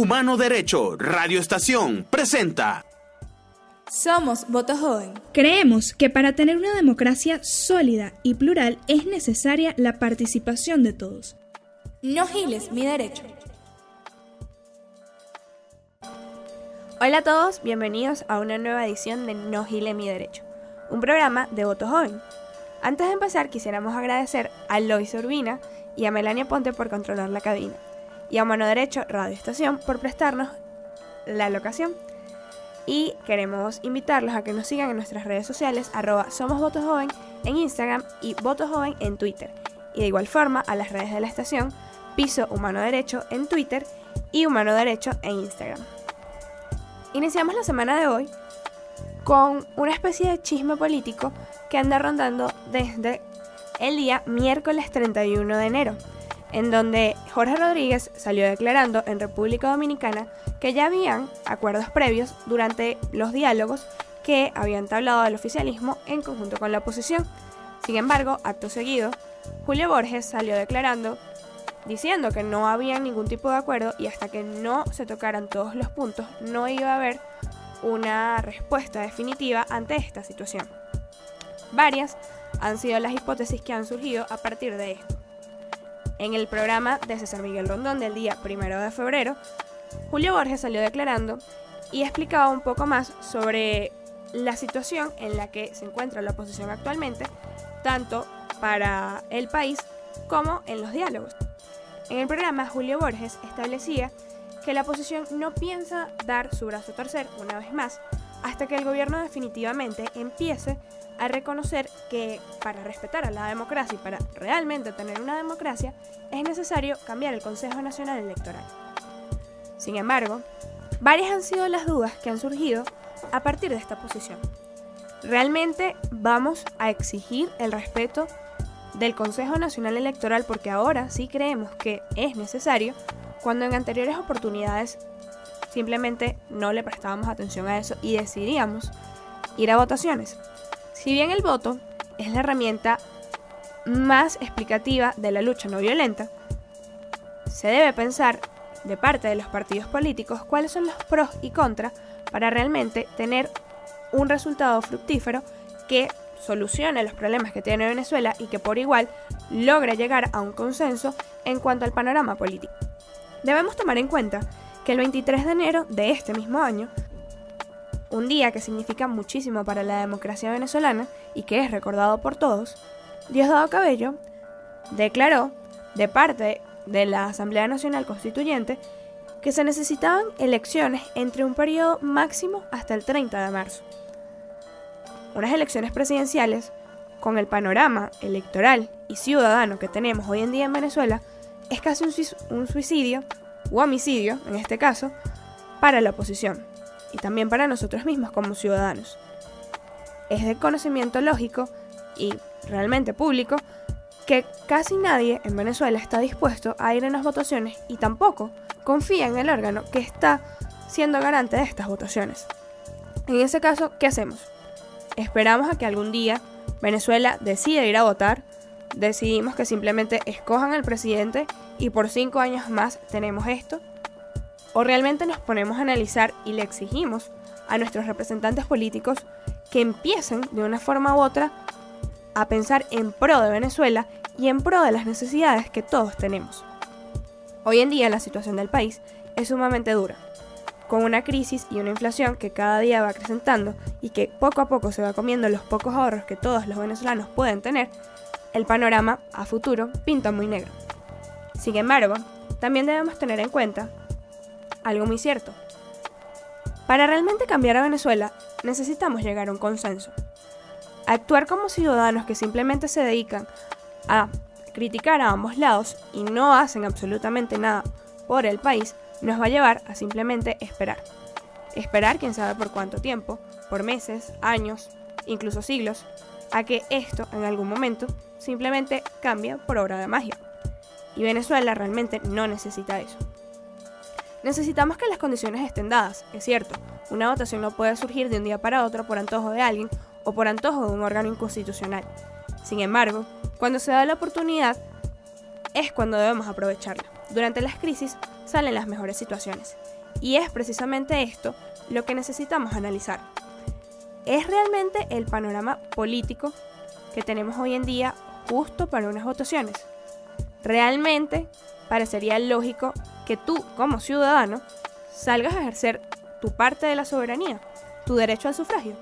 Humano Derecho, Radio Estación, presenta. Somos Voto Joven. Creemos que para tener una democracia sólida y plural es necesaria la participación de todos. No giles mi derecho. Hola a todos, bienvenidos a una nueva edición de No Gile mi Derecho, un programa de Voto Joven. Antes de empezar, quisiéramos agradecer a Lois Urbina y a Melania Ponte por controlar la cabina, y a Humano Derecho Radio Estación por prestarnos la locación. Y queremos invitarlos a que nos sigan en nuestras redes sociales, @SomosVotoJoven en Instagram y VotoJoven en Twitter. Y de igual forma a las redes de la estación, Piso Humano Derecho en Twitter y Humano Derecho en Instagram. Iniciamos la semana de hoy con una especie de chisme político que anda rondando desde el día miércoles 31 de enero, en donde Jorge Rodríguez salió declarando en República Dominicana que ya habían acuerdos previos durante los diálogos que habían entablado el oficialismo en conjunto con la oposición. Sin embargo, acto seguido, Julio Borges salió declarando diciendo que no había ningún tipo de acuerdo y hasta que no se tocaran todos los puntos no iba a haber una respuesta definitiva ante esta situación. Varias han sido las hipótesis que han surgido a partir de esto. En el programa de César Miguel Rondón del día 1 de febrero, Julio Borges salió declarando y explicaba un poco más sobre la situación en la que se encuentra la oposición actualmente, tanto para el país como en los diálogos. En el programa, Julio Borges establecía que la oposición no piensa dar su brazo a torcer una vez más hasta que el gobierno definitivamente empiece a reconocer que para respetar a la democracia y para realmente tener una democracia es necesario cambiar el Consejo Nacional Electoral. Sin embargo, varias han sido las dudas que han surgido a partir de esta posición. ¿Realmente vamos a exigir el respeto del Consejo Nacional Electoral porque ahora sí creemos que es necesario, cuando en anteriores oportunidades simplemente no le prestábamos atención a eso y decidíamos ir a votaciones? Si bien el voto es la herramienta más explicativa de la lucha no violenta, se debe pensar de parte de los partidos políticos cuáles son los pros y contras para realmente tener un resultado fructífero que solucione los problemas que tiene Venezuela y que por igual logre llegar a un consenso en cuanto al panorama político. Debemos tomar en cuenta que el 23 de enero de este mismo año, un día que significa muchísimo para la democracia venezolana y que es recordado por todos, Diosdado Cabello declaró de parte de la Asamblea Nacional Constituyente que se necesitaban elecciones entre un periodo máximo hasta el 30 de marzo. Unas elecciones presidenciales, con el panorama electoral y ciudadano que tenemos hoy en día en Venezuela, es casi un suicidio, o homicidio en este caso, para la oposición y también para nosotros mismos como ciudadanos. Es de conocimiento lógico y realmente público que casi nadie en Venezuela está dispuesto a ir en las votaciones y tampoco confía en el órgano que está siendo garante de estas votaciones. En ese caso, ¿qué hacemos? Esperamos a que algún día Venezuela decida ir a votar, decidimos que simplemente escojan al presidente y por 5 años más tenemos esto, o realmente nos ponemos a analizar y le exigimos a nuestros representantes políticos que empiecen de una forma u otra a pensar en pro de Venezuela y en pro de las necesidades que todos tenemos. Hoy en día la situación del país es sumamente dura, con una crisis y una inflación que cada día va acrecentando y que poco a poco se va comiendo los pocos ahorros que todos los venezolanos pueden tener. El panorama a futuro pinta muy negro. Sin embargo, también debemos tener en cuenta algo muy cierto. Para realmente cambiar a Venezuela, necesitamos llegar a un consenso. Actuar como ciudadanos que simplemente se dedican a criticar a ambos lados y no hacen absolutamente nada por el país, nos va a llevar a simplemente esperar. Esperar quién sabe por cuánto tiempo, por meses, años, incluso siglos, a que esto en algún momento simplemente cambie por obra de magia. Y Venezuela realmente no necesita eso. Necesitamos que las condiciones estén dadas, es cierto. Una votación no puede surgir de un día para otro por antojo de alguien o por antojo de un órgano inconstitucional. Sin embargo, cuando se da la oportunidad, es cuando debemos aprovecharla. Durante las crisis salen las mejores situaciones. Y es precisamente esto lo que necesitamos analizar. ¿Es realmente el panorama político que tenemos hoy en día justo para unas votaciones? ¿Realmente parecería lógico que tú, como ciudadano, salgas a ejercer tu parte de la soberanía, tu derecho al sufragio?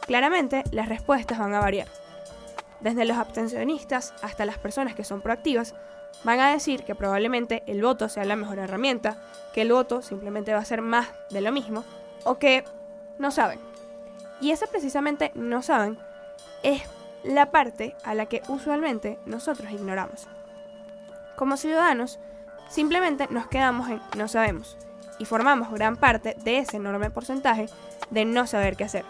Claramente, las respuestas van a variar. Desde los abstencionistas hasta las personas que son proactivas, van a decir que probablemente el voto sea la mejor herramienta, que el voto simplemente va a ser más de lo mismo, o que no saben. Y ese precisamente no saben es la parte a la que usualmente nosotros ignoramos. Como ciudadanos, simplemente nos quedamos en no sabemos y formamos gran parte de ese enorme porcentaje de no saber qué hacer.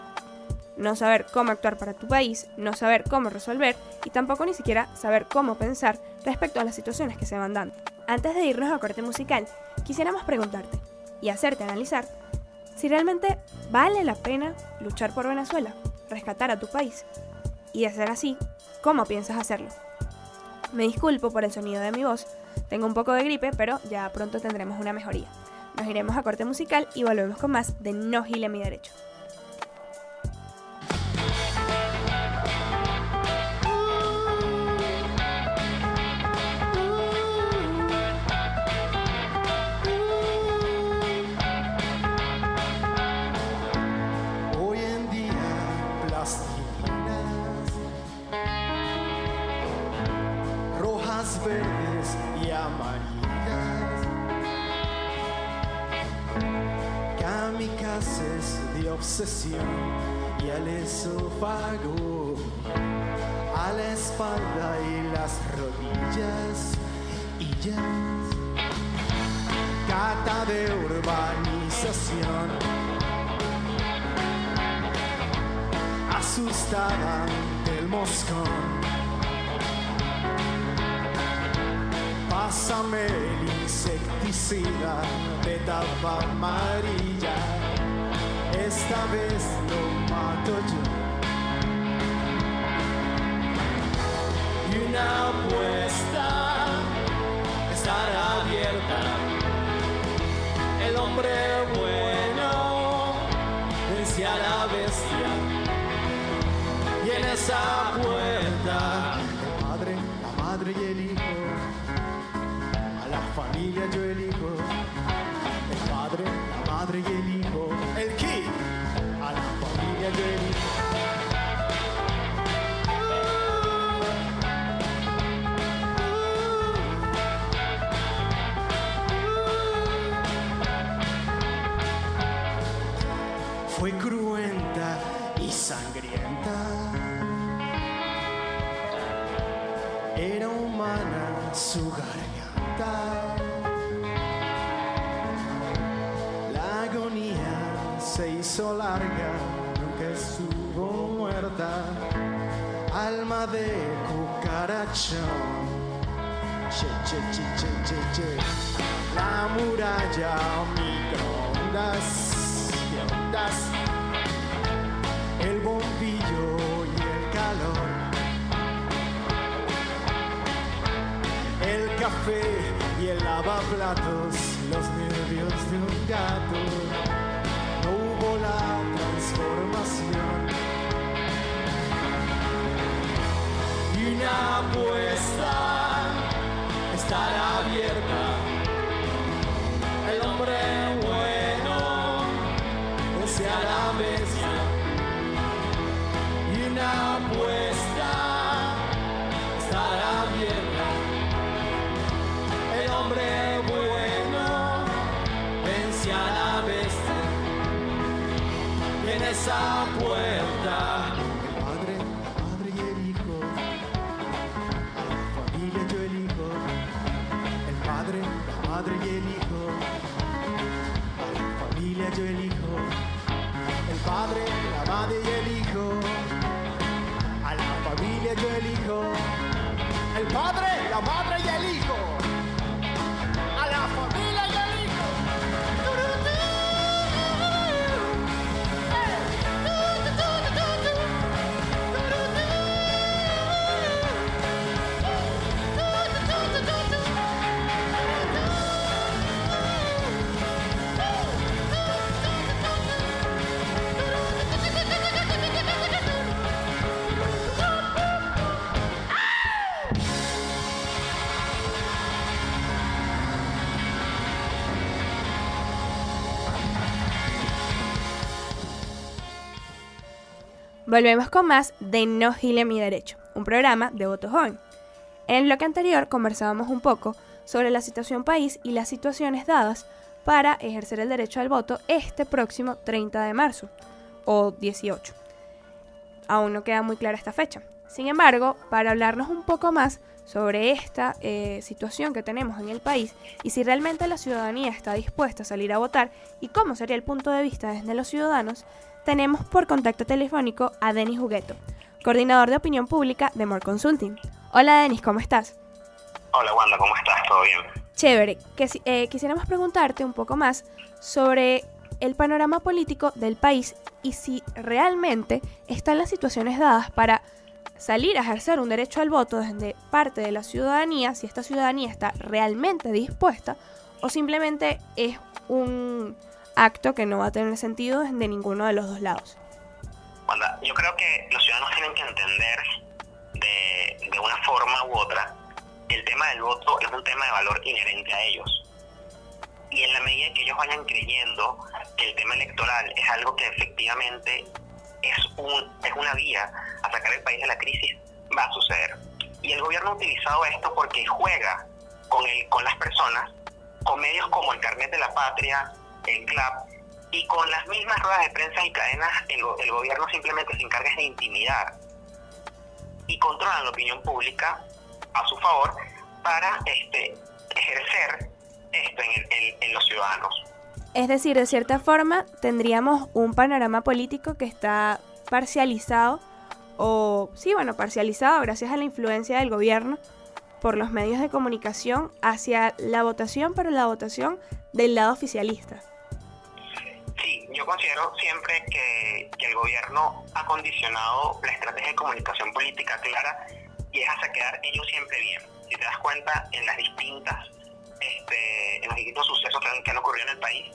No saber cómo actuar para tu país, no saber cómo resolver y tampoco ni siquiera saber cómo pensar respecto a las situaciones que se van dando. Antes de irnos a corte musical, quisiéramos preguntarte y hacerte analizar si realmente vale la pena luchar por Venezuela, rescatar a tu país. Y de ser así, ¿cómo piensas hacerlo? Me disculpo por el sonido de mi voz, tengo un poco de gripe, pero ya pronto tendremos una mejoría. Nos iremos a corte musical y volvemos con más de No Gile Mi Derecho. Verdes y amarillas, kamikazes de obsesión y al esófago, a la espalda y las rodillas y ya, cata de urbanización, asustada ante el moscón. Pásame el insecticida de tapa amarilla, esta vez lo mato yo. Y una apuesta estará abierta, el hombre bueno vence a la bestia, y en esa puerta el padre, la madre y el hijo. La familia yo elijo, el padre, la madre y el hijo. ¿El qué? A la familia yo elijo. Fue cruenta y sangrienta, era humana su garganta. La agonía se hizo larga, nunca estuvo muerta. Alma de cucarachón, che, che, che, che, che, che. La muralla, microondas, y ondas, el bombillo y el calor. El café y el lavaplatos, los nervios de un gato. No hubo la transformación. Y una apuesta estará abierta. El hombre bueno desea la bestia. Y una apuesta estará abierta. El hombre bueno vence a la bestia, y en esa puerta el padre, la madre y el hijo. A la familia yo elijo, el padre, la madre y el hijo. A la familia yo elijo, el padre, la madre y el hijo. A la familia yo elijo, el padre, la madre y el hijo. A la familia y el hijo. Volvemos con más de No Gile Mi Derecho, un programa de Voto Joven. En el bloque anterior conversábamos un poco sobre la situación país y las situaciones dadas para ejercer el derecho al voto este próximo 30 de marzo o 18. Aún no queda muy clara esta fecha. Sin embargo, para hablarnos un poco más sobre esta situación que tenemos en el país y si realmente la ciudadanía está dispuesta a salir a votar y cómo sería el punto de vista desde los ciudadanos, tenemos por contacto telefónico a Denis Hugueto, coordinador de opinión pública de More Consulting. Hola Denis, ¿cómo estás? Hola Wanda, ¿cómo estás? ¿Todo bien? Chévere, quisiéramos preguntarte un poco más sobre el panorama político del país y si realmente están las situaciones dadas para salir a ejercer un derecho al voto desde parte de la ciudadanía, si esta ciudadanía está realmente dispuesta o simplemente es un acto que no va a tener sentido desde ninguno de los dos lados. Wanda, yo creo que los ciudadanos tienen que entender de una forma u otra que el tema del voto es un tema de valor inherente a ellos. Y en la medida que ellos vayan creyendo que el tema electoral es algo que efectivamente es una vía a sacar el país de la crisis, va a suceder. Y el gobierno ha utilizado esto porque juega con las personas, con medios como el Carnet de la Patria, el CLAP, y con las mismas ruedas de prensa y cadenas, el gobierno simplemente se encarga de intimidar y controlan la opinión pública a su favor para ejercer esto en los ciudadanos. Es decir, de cierta forma tendríamos un panorama político que está parcializado parcializado gracias a la influencia del gobierno por los medios de comunicación hacia la votación, pero la votación del lado oficialista. Sí, yo considero siempre que el gobierno ha condicionado la estrategia de comunicación política clara y es hacia quedar ellos siempre bien. Si te das cuenta, en los distintos sucesos que han ocurrido en el país,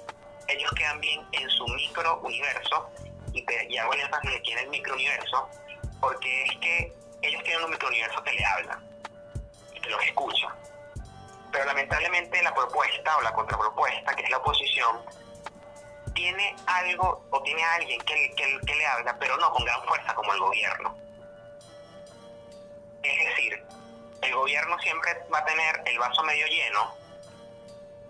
ellos quedan bien en su microuniverso y hago el énfasis aquí en el microuniverso porque es que ellos tienen un microuniverso que le habla y que los escucha. Pero lamentablemente la propuesta o la contrapropuesta, que es la oposición, tiene algo o tiene a alguien que le habla, pero no con gran fuerza como el gobierno. Es decir, el gobierno siempre va a tener el vaso medio lleno,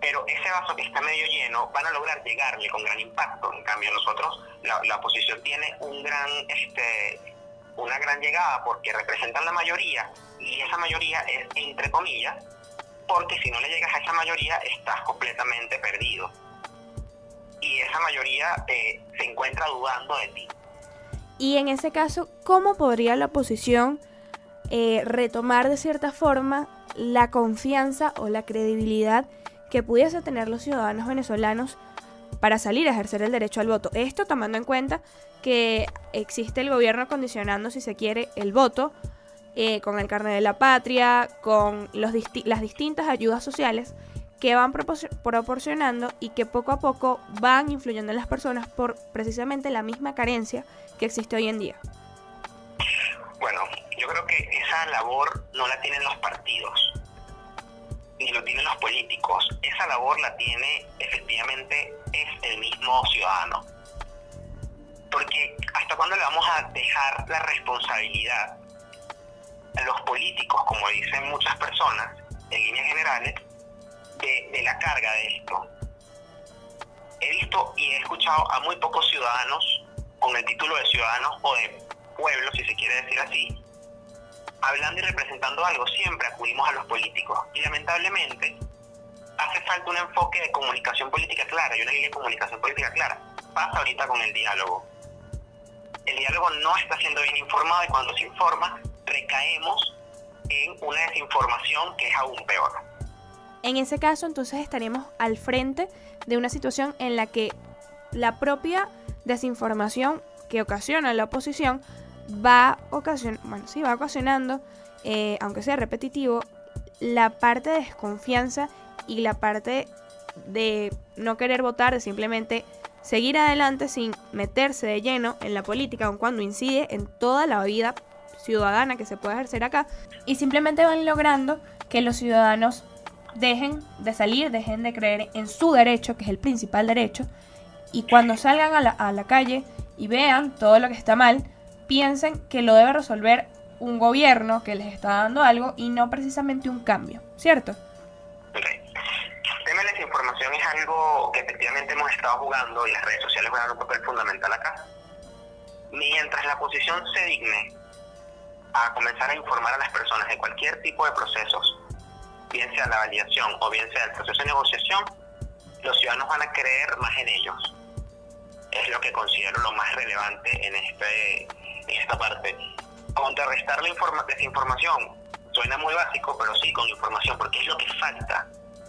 pero ese vaso que está medio lleno van a lograr llegarle con gran impacto. En cambio nosotros, la oposición tiene una gran llegada porque representan la mayoría y esa mayoría es entre comillas, porque si no le llegas a esa mayoría estás completamente perdido. Y esa mayoría se encuentra dudando de ti. Y en ese caso, ¿cómo podría la oposición retomar de cierta forma la confianza o la credibilidad que pudiese tener los ciudadanos venezolanos para salir a ejercer el derecho al voto? Esto tomando en cuenta que existe el gobierno condicionando, si se quiere, el voto con el Carnet de la Patria, con las distintas ayudas sociales que van proporcionando y que poco a poco van influyendo en las personas por precisamente la misma carencia que existe hoy en día. Bueno, yo creo que esa labor no la tienen los partidos, ni lo tienen los políticos. Esa labor la tiene efectivamente es el mismo ciudadano. Porque ¿hasta cuándo le vamos a dejar la responsabilidad a los políticos, como dicen muchas personas, en líneas generales, de la carga de esto? He visto y he escuchado a muy pocos ciudadanos con el título de ciudadanos o de pueblo, si se quiere decir así, hablando y representando algo. Siempre acudimos a los políticos y lamentablemente hace falta un enfoque de comunicación política clara y una línea de comunicación política clara. Pasa ahorita con el diálogo. El diálogo no está siendo bien informado y cuando se informa recaemos en una desinformación que es aún peor. En ese caso, entonces, estaríamos al frente de una situación en la que la propia desinformación que ocasiona la oposición va ocasionando, aunque sea repetitivo, la parte de desconfianza y la parte de no querer votar, de simplemente seguir adelante sin meterse de lleno en la política, aun cuando incide en toda la vida ciudadana que se puede ejercer acá, y simplemente van logrando que los ciudadanos dejen de salir, dejen de creer en su derecho, que es el principal derecho, y cuando salgan a la calle y vean todo lo que está mal, piensen que lo debe resolver un gobierno que les está dando algo y no precisamente un cambio, ¿cierto? Ok. El tema de la desinformación es algo que efectivamente hemos estado jugando y las redes sociales juegan un papel fundamental acá. Mientras la oposición se digne a comenzar a informar a las personas de cualquier tipo de procesos, bien sea la validación o bien sea el proceso de negociación, los ciudadanos van a creer más en ellos. Es lo que considero lo más relevante en esta parte. Contrarrestar la desinformación suena muy básico, pero sí con información, porque es lo que falta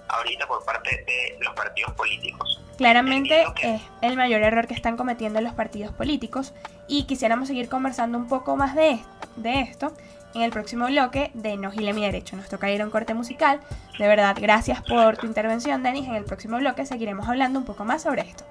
ahorita por parte de los partidos políticos. Claramente es el mayor error que están cometiendo los partidos políticos y quisiéramos seguir conversando un poco más de esto en el próximo bloque de No Gile Mi Derecho. Nos toca ir a un corte musical. De verdad, gracias por tu intervención, Denis. En el próximo bloque seguiremos hablando un poco más sobre esto.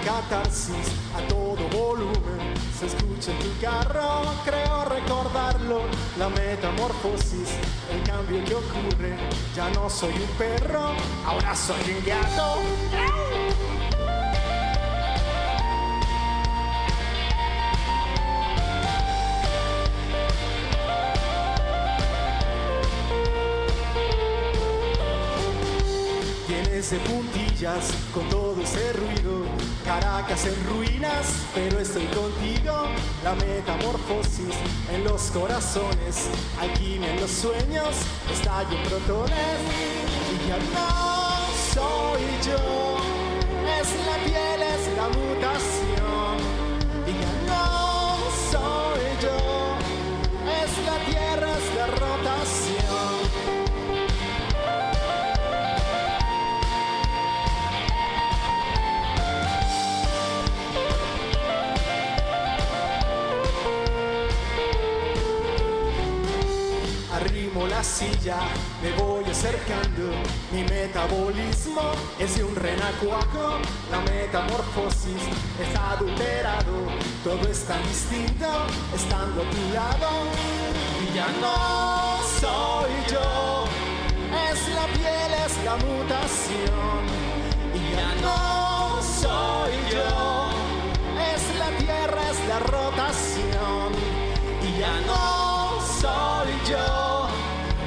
Catarsis a todo volumen, se escucha en tu carro, creo recordarlo, la metamorfosis, el cambio que ocurre, ya no soy un perro, ahora soy un gato. De puntillas con todo ese ruido, Caracas en ruinas, pero estoy contigo. La metamorfosis en los corazones, alquimia en los sueños, estallo en protones. Y ya no soy yo, es la piel, es la mutación. Y ya no soy yo, es la tierra, es la rotación. La silla, me voy acercando, mi metabolismo es de un renacuajo, la metamorfosis está adulterado, todo es tan distinto estando a tu lado. Y ya no soy yo, es la piel, es la mutación. Y ya no soy yo, es la tierra, es la rotación. Y ya no soy yo,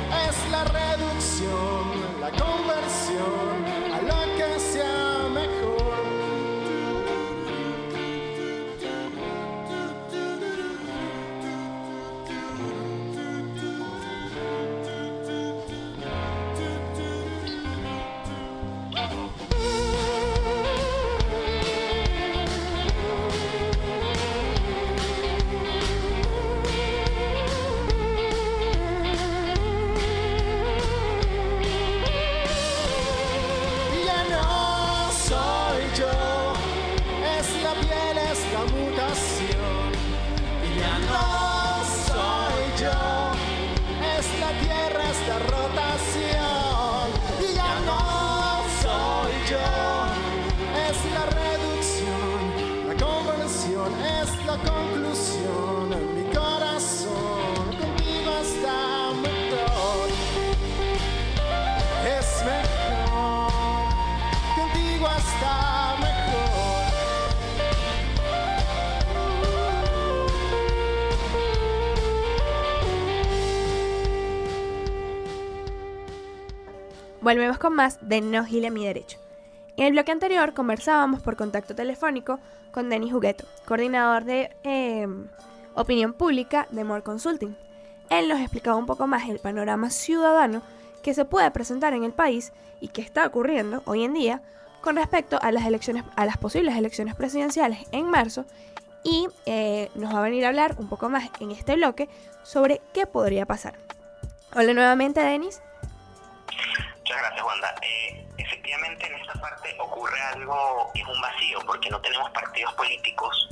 es la reducción, la conversión a lo que sea mejor. La conclusión en mi corazón, contigo está mejor, es mejor, contigo está mejor. Volvemos con más de No Gile Mi Derecho. En el bloque anterior conversábamos por contacto telefónico con Denis Hugueto, coordinador de opinión pública de More Consulting. Él nos explicaba un poco más el panorama ciudadano que se puede presentar en el país y que está ocurriendo hoy en día con respecto a las posibles elecciones presidenciales en marzo, y nos va a venir a hablar un poco más en este bloque sobre qué podría pasar. Hola nuevamente, Denis. Muchas gracias, Wanda. Efectivamente, en esta parte ocurre algo que es un vacío, porque no tenemos partidos políticos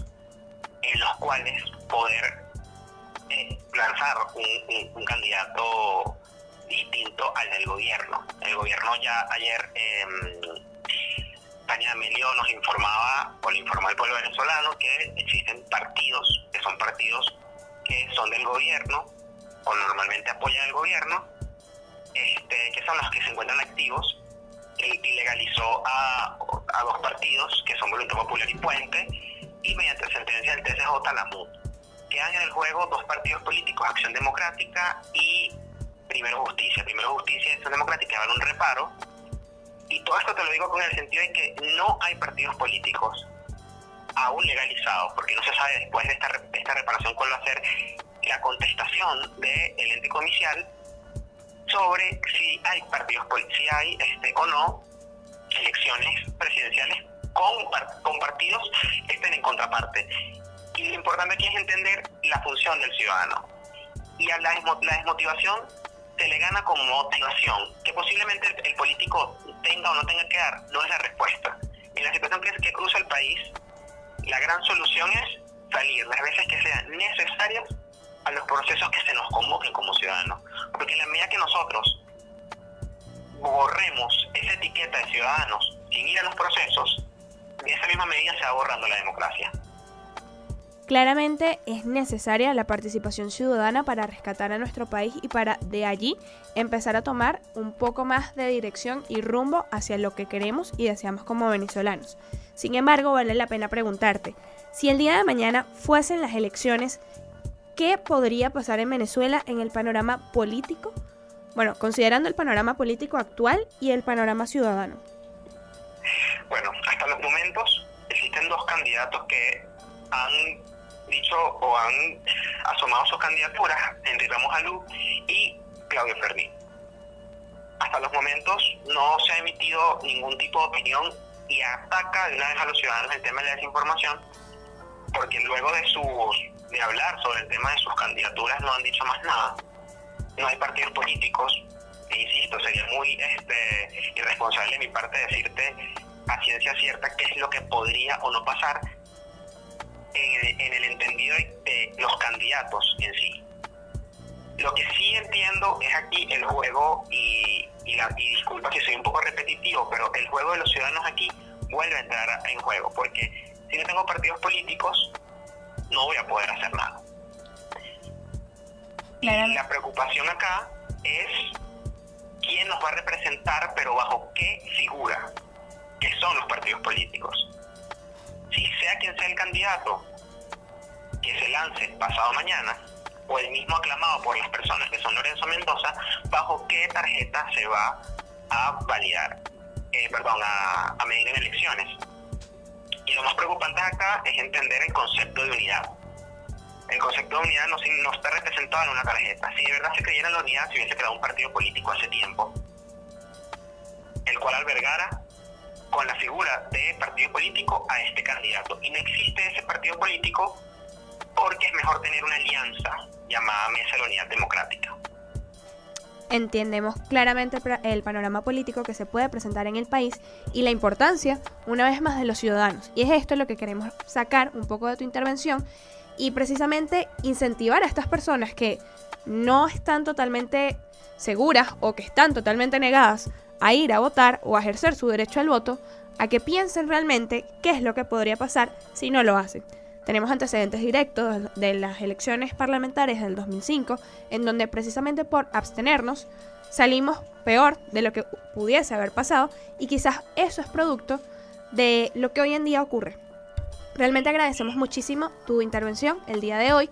en los cuales poder lanzar un candidato distinto al del gobierno. El gobierno ya ayer, Tania Amelio nos informaba, o le informó al pueblo venezolano, que existen partidos que son del gobierno o normalmente apoyan al gobierno, que son los que se encuentran activos, y legalizó a dos partidos que son Voluntad Popular y Puente, y mediante sentencia del TSJ la MUD. Quedan en el juego dos partidos políticos, Acción Democrática y Primero Justicia. Primero Justicia y Acción Democrática van a un reparo, y todo esto te lo digo con el sentido de que no hay partidos políticos aún legalizados, porque no se sabe después de esta reparación cuál va a ser la contestación del ente comicial sobre si hay si hay o no elecciones presidenciales con partidos que estén en contraparte. Y lo importante aquí es entender la función del ciudadano. Y a la desmotivación se le gana con motivación. Que posiblemente el político tenga o no tenga que dar, no es la respuesta. En la situación que cruza el país, la gran solución es salir las veces que sean necesarias a los procesos que se nos convoquen como ciudadanos. Porque en la medida que nosotros borremos esa etiqueta de ciudadanos sin ir a los procesos, de esa misma medida se va borrando la democracia. Claramente es necesaria la participación ciudadana para rescatar a nuestro país y para de allí empezar a tomar un poco más de dirección y rumbo hacia lo que queremos y deseamos como venezolanos. Sin embargo, vale la pena preguntarte, si el día de mañana fuesen las elecciones, ¿qué podría pasar en Venezuela en el panorama político? Bueno, considerando el panorama político actual y el panorama ciudadano. Bueno, hasta los momentos existen dos candidatos que han dicho o han asomado sus candidaturas, Henry Ramos Alú y Claudio Fermín. Hasta los momentos no se ha emitido ningún tipo de opinión y ataca de una vez a los ciudadanos el tema de la desinformación, porque luego de hablar sobre el tema de sus candidaturas no han dicho más nada. No hay partidos políticos, e insisto, sería muy irresponsable de mi parte decirte a ciencia cierta qué es lo que podría o no pasar en el entendido de los candidatos en sí. Lo que sí entiendo es aquí el juego, y disculpa si soy un poco repetitivo, pero el juego de los ciudadanos aquí vuelve a entrar en juego, porque si no tengo partidos políticos, no voy a poder hacer nada. Y la preocupación acá es quién nos va a representar, pero bajo qué figura, que son los partidos políticos. Si sea quien sea el candidato que se lance pasado mañana, o el mismo aclamado por las personas que son Lorenzo Mendoza, bajo qué tarjeta se va a validar, a medir en elecciones. Y lo más preocupante acá es entender el concepto de unidad. El concepto de unidad no está representado en una tarjeta. Si de verdad se creyera en la unidad, se hubiese creado un partido político hace tiempo, el cual albergara con la figura de partido político a este candidato. Y no existe ese partido político porque es mejor tener una alianza llamada Mesa de la Unidad Democrática. Entendemos claramente el panorama político que se puede presentar en el país y la importancia, una vez más, de los ciudadanos. Y es esto lo que queremos sacar un poco de tu intervención y precisamente incentivar a estas personas que no están totalmente seguras o que están totalmente negadas a ir a votar o a ejercer su derecho al voto, a que piensen realmente qué es lo que podría pasar si no lo hacen. Tenemos antecedentes directos de las elecciones parlamentarias del 2005, en donde precisamente por abstenernos salimos peor de lo que pudiese haber pasado, y quizás eso es producto de lo que hoy en día ocurre. Realmente agradecemos muchísimo tu intervención el día de hoy.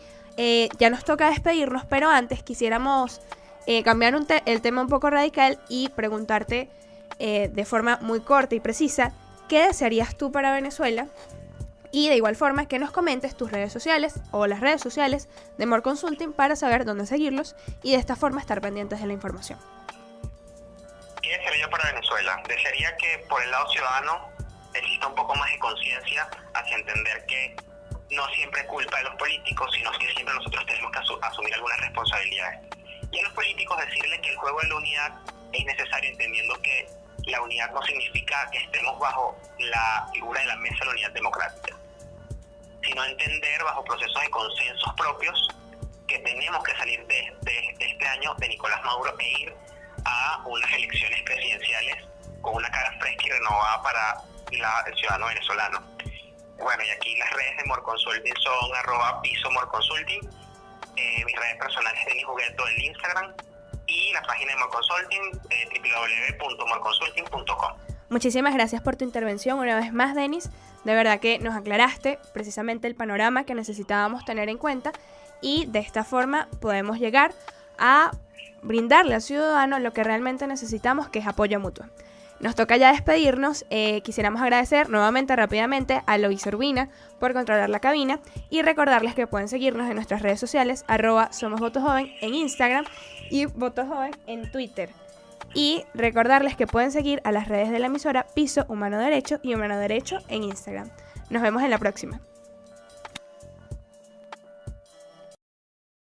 Ya nos toca despedirnos, pero antes quisiéramos cambiar el tema un poco radical y preguntarte de forma muy corta y precisa qué desearías tú para Venezuela. Y de igual forma que nos comentes tus redes sociales o las redes sociales de More Consulting para saber dónde seguirlos y de esta forma estar pendientes de la información. ¿Qué desearía yo para Venezuela? Desearía que por el lado ciudadano exista un poco más de conciencia hacia entender que no siempre es culpa de los políticos, sino que siempre nosotros tenemos que asumir algunas responsabilidades. Y a los políticos decirles que el juego de la unidad es necesario, entendiendo que la unidad no significa que estemos bajo la figura de la mesa de la unidad democrática, sino entender bajo procesos de consensos propios que tenemos que salir de este año de Nicolás Maduro e ir a unas elecciones presidenciales con una cara fresca y renovada para el ciudadano venezolano. Bueno, y aquí las redes de More Consulting son @pisomorconsulting, mis redes personales Denis Jugueto en Instagram y la página de More Consulting, www.moreconsulting.com. Muchísimas gracias por tu intervención una vez más, Denis. De verdad que nos aclaraste precisamente el panorama que necesitábamos tener en cuenta y de esta forma podemos llegar a brindarle al ciudadano lo que realmente necesitamos, que es apoyo mutuo. Nos toca ya despedirnos. Quisiéramos agradecer nuevamente rápidamente a Lois Urbina por controlar la cabina y recordarles que pueden seguirnos en nuestras redes sociales @somosvotojoven en Instagram y votojoven en Twitter. Y recordarles que pueden seguir a las redes de la emisora Piso Humano Derecho y Humano Derecho en Instagram. Nos vemos en la próxima.